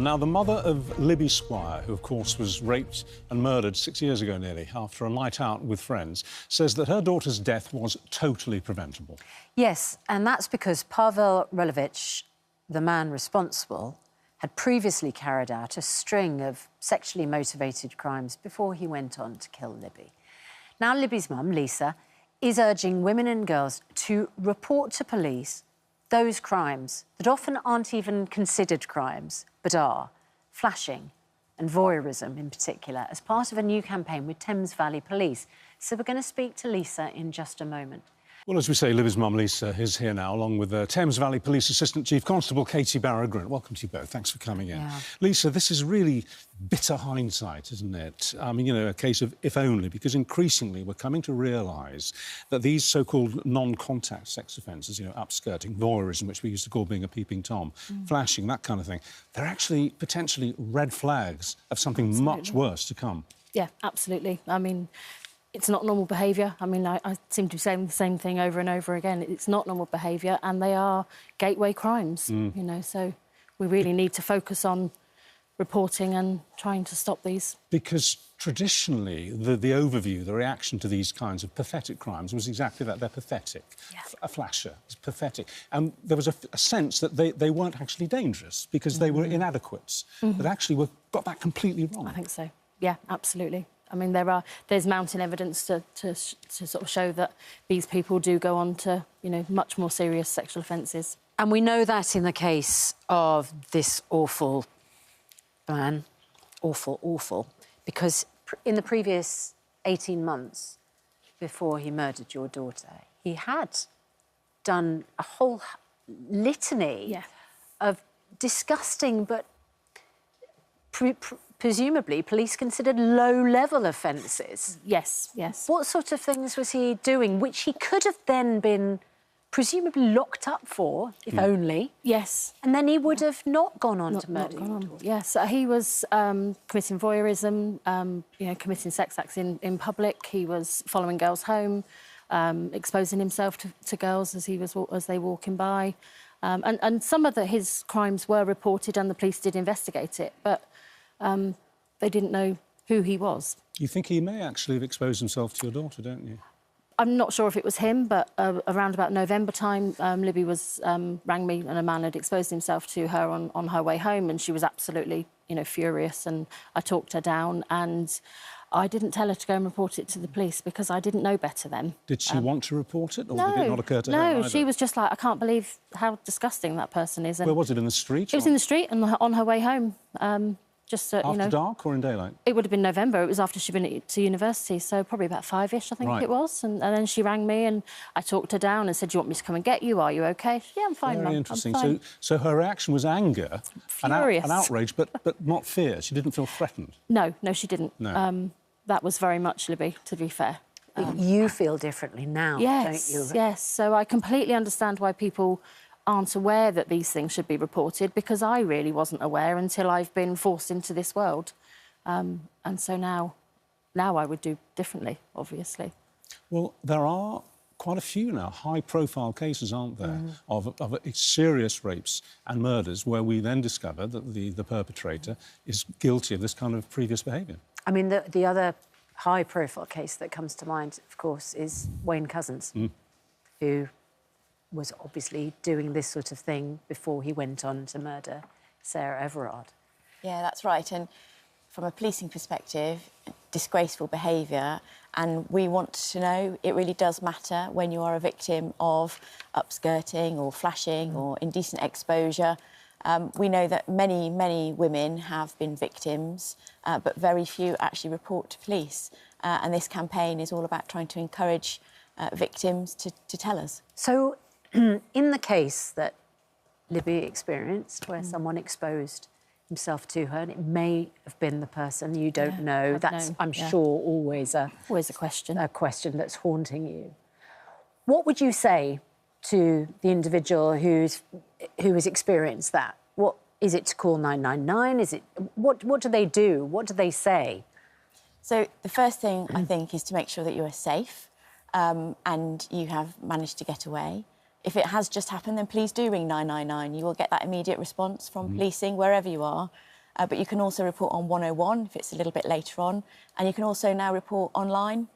Now, the mother of Libby Squire, who, of course, was raped and murdered 6 years ago nearly after a night out with friends, says that her daughter's death was totally preventable. Yes, and that's because Pavel Rolovich, the man responsible, had previously carried out a string of sexually motivated crimes before he went on to kill Libby. Now, Libby's mum, Lisa, is urging women and girls to report to police those crimes that often aren't even considered crimes, but are flashing and voyeurism in particular, as part of a new campaign with Thames Valley Police. So we're going to speak to Lisa in just a moment. Well, as we say, Libby's mum, Lisa, is here now, along with Thames Valley Police Assistant Chief Constable Katie Barrow-Grint. Welcome to you both. Thanks for coming in. Yeah. Lisa, this is really bitter hindsight, isn't it? I mean, you know, a case of if only, because increasingly we're coming to realise that these so-called non-contact sex offences, you know, upskirting, voyeurism, which we used to call being a peeping Tom, flashing, that kind of thing, they're actually potentially red flags of something much worse to come. Yeah, absolutely. I mean, it's not normal behaviour. I mean, I seem to be saying the same thing over and over again. It's not normal behaviour, and they are gateway crimes, you know, so we really need to focus on reporting and trying to stop these. Because traditionally, the overview, the reaction to these kinds of pathetic crimes was exactly that. They're pathetic. Yeah. A flasher is pathetic. And there was a sense that they weren't actually dangerous because they were inadequate, that actually got that completely wrong. I think so. Yeah, absolutely. I mean, there's mounting evidence to sort of show that these people do go on to, you know, much more serious sexual offences. And we know that in the case of this awful man, awful, because in the previous 18 months before he murdered your daughter, he had done a whole litany of disgusting but presumably police considered low-level offences. Yes, yes. What sort of things was he doing, which he could have then been presumably locked up for, if only? Yes. And then he would have not gone on to murder your daughter. Yes, he was committing voyeurism, you know, committing sex acts in public. He was following girls home, exposing himself to girls as they were walking by. And some of his crimes were reported and the police did investigate it, but they didn't know who he was. You think he may actually have exposed himself to your daughter, don't you? I'm not sure if it was him, but around about November time, Libby rang me and a man had exposed himself to her on her way home, and she was absolutely, you know, furious, and I talked her down, and I didn't tell her to go and report it to the police because I didn't know better then. Did she want to report it, or no, did it not occur to her No, either? she was just like, I can't believe how disgusting that person is. And where was it, in the street? It was in the street and on her way home. Just after you know, dark or in daylight? It would have been November. It was after she'd been to university, so probably about 5-ish, I think it was. And then she rang me and I talked her down and said, do you want me to come and get you? Are you OK? She said, yeah, I'm fine, Mum. Very interesting. I'm fine. So her reaction was anger and outrage, but not fear. She didn't feel threatened. No, she didn't. No. That was very much Libby, to be fair. You feel differently now, don't you? Yes, so I completely understand why people aren't aware that these things should be reported, because I really wasn't aware until I've been forced into this world. And so now I would do differently, obviously. Well, there are quite a few now high-profile cases, aren't there, of serious rapes and murders where we then discover that the perpetrator is guilty of this kind of previous behaviour. I mean, the other high-profile case that comes to mind, of course, is Wayne Couzens, who was obviously doing this sort of thing before he went on to murder Sarah Everard. Yeah, that's right. And from a policing perspective, disgraceful behaviour, and we want to know it really does matter when you are a victim of upskirting or flashing or indecent exposure. We know that many, many women have been victims, but very few actually report to police. And this campaign is all about trying to encourage victims to tell us. So, in the case that Libby experienced, where someone exposed himself to her, and it may have been the person, you don't know, that's, I'm sure, always a question that's haunting you. What would you say to the individual who has experienced that? What is it, to call 999? Is it what do they do? What do they say? So the first thing I think is to make sure that you are safe and you have managed to get away. If it has just happened, then please do ring 999. You will get that immediate response from policing wherever you are. but you can also report on 101 if it's a little bit later on, and you can also now report online.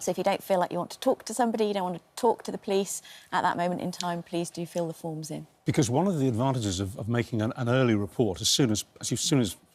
So if you don't feel like you want to talk to somebody, you don't want to talk to the police at that moment in time, please do fill the forms in. Because one of the advantages of making an early report as soon as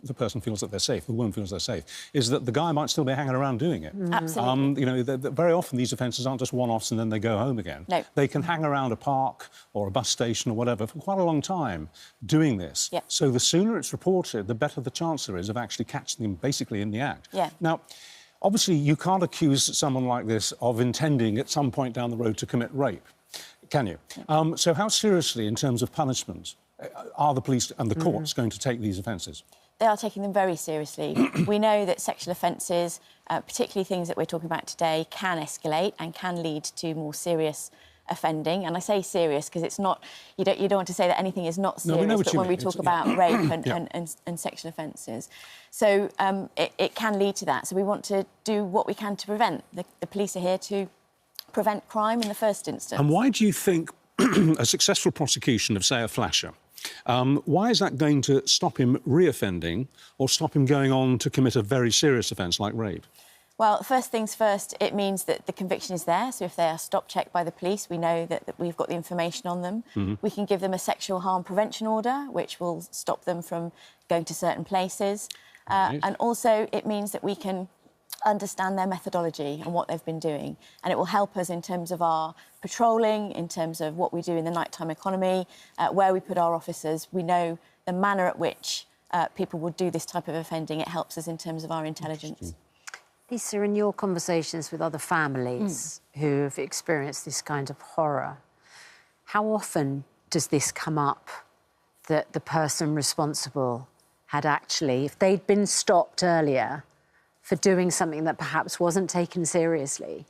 the person feels that they're safe, the woman feels they're safe, is that the guy might still be hanging around doing it. Absolutely. You know, very often these offences aren't just one-offs and then they go home again. No. They can hang around a park or a bus station or whatever for quite a long time doing this. Yeah. So the sooner it's reported, the better the chance there is of actually catching them basically in the act. Yeah. Now, obviously, you can't accuse someone like this of intending at some point down the road to commit rape, can you? So how seriously, in terms of punishment, are the police and the courts going to take these offences? They are taking them very seriously. We know that sexual offences, particularly things that we're talking about today, can escalate and can lead to more serious offending. And I say serious because it's not, you don't want to say that anything is not serious, but when we talk about rape and sexual offences. So it can lead to that. So we want to do what we can to prevent. The police are here to prevent crime in the first instance. And why do you think a successful prosecution of, say, a flasher, why is that going to stop him reoffending or stop him going on to commit a very serious offence like rape? Well, first things first, it means that the conviction is there. So if they are stop-checked by the police, we know that we've got the information on them. We can give them a sexual harm prevention order, which will stop them from going to certain places. And also, it means that we can understand their methodology and what they've been doing. And it will help us in terms of our patrolling, in terms of what we do in the nighttime economy, where we put our officers. We know the manner at which people would do this type of offending. It helps us in terms of our intelligence. Lisa, in your conversations with other families who have experienced this kind of horror, how often does this come up that the person responsible had actually, if they'd been stopped earlier for doing something that perhaps wasn't taken seriously,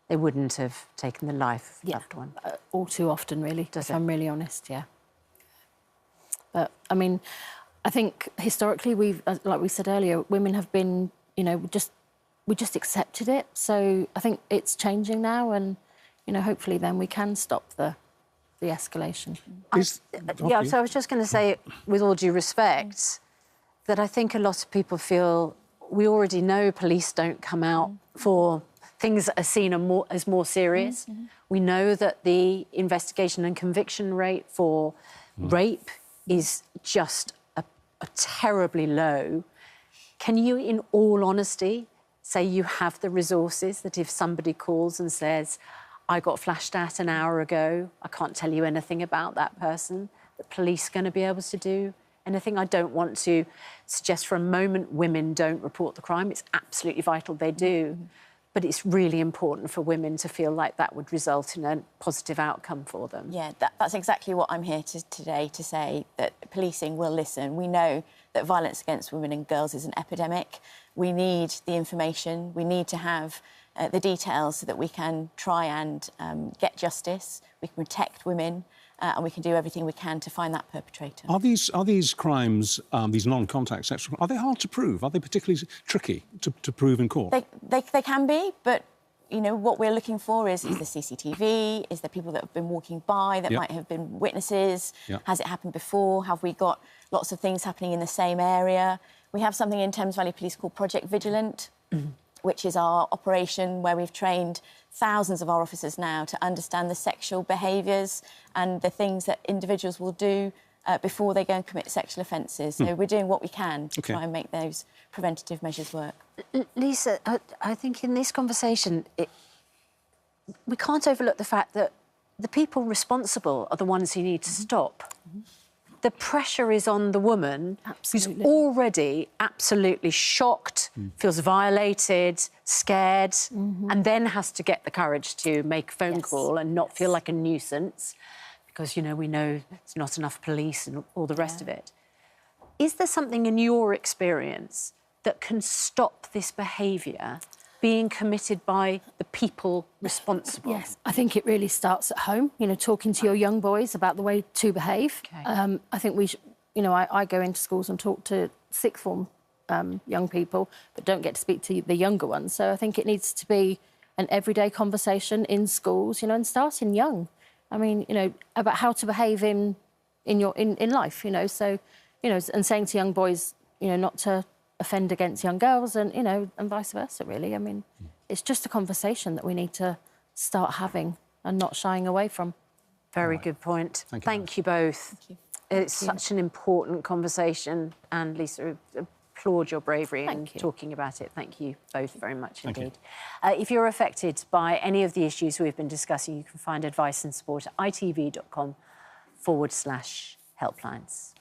they wouldn't have taken the life of a loved one? All too often, really, Does if I'm really honest, yeah. But, I mean, I think historically, like we said earlier, women have been, you know, we just accepted it. So I think it's changing now and, you know, hopefully then we can stop the escalation. Yeah, so I was just going to say, with all due respect, that I think a lot of people feel we already know police don't come out for things that are seen as more serious. We know that the investigation and conviction rate for rape is just a terribly low. Can you, in all honesty, say you have the resources that if somebody calls and says, I got flashed at an hour ago, I can't tell you anything about that person, the police are going to be able to do anything? I don't want to suggest for a moment women don't report the crime. It's absolutely vital they do. But it's really important for women to feel like that would result in a positive outcome for them. Yeah, that's exactly what I'm here today to say, that policing will listen. We know that violence against women and girls is an epidemic. We need the information. We need to have the details so that we can try and get justice. We can protect women. And we can do everything we can to find that perpetrator. Are these crimes, these non-contact sexual crimes, are they hard to prove? Are they particularly tricky to prove in court? They can be, but, you know, what we're looking for is the CCTV, is there people that have been walking by that might have been witnesses? Has it happened before? Have we got lots of things happening in the same area? We have something in Thames Valley Police called Project Vigilant, which is our operation where we've trained thousands of our officers now to understand the sexual behaviours and the things that individuals will do before they go and commit sexual offences. So we're doing what we can to try and make those preventative measures work. Lisa, I think in this conversation, we can't overlook the fact that the people responsible are the ones who need to stop. The pressure is on the woman who's already absolutely shocked, feels violated, scared, and then has to get the courage to make a phone call and not feel like a nuisance because, you know, we know it's not enough police and all the rest of it. Is there something in your experience that can stop this behaviour being committed by the people responsible? Yes, I think it really starts at home, you know, talking to your young boys about the way to behave. I think we should, you know, I go into schools and talk to sixth form young people, but don't get to speak to the younger ones. So I think it needs to be an everyday conversation in schools, you know, and starting young. I mean, you know, about how to behave in life, you know. So, you know, and saying to young boys, you know, not to offend against young girls and, you know, and vice versa, really. I mean, it's just a conversation that we need to start having and not shying away from. Very good point. Thank you both. Thank you. It's such an important conversation, and Lisa, applaud your bravery in you. talking about it. Thank you both very much indeed. If you're affected by any of the issues we've been discussing, you can find advice and support at itv.com/helplines.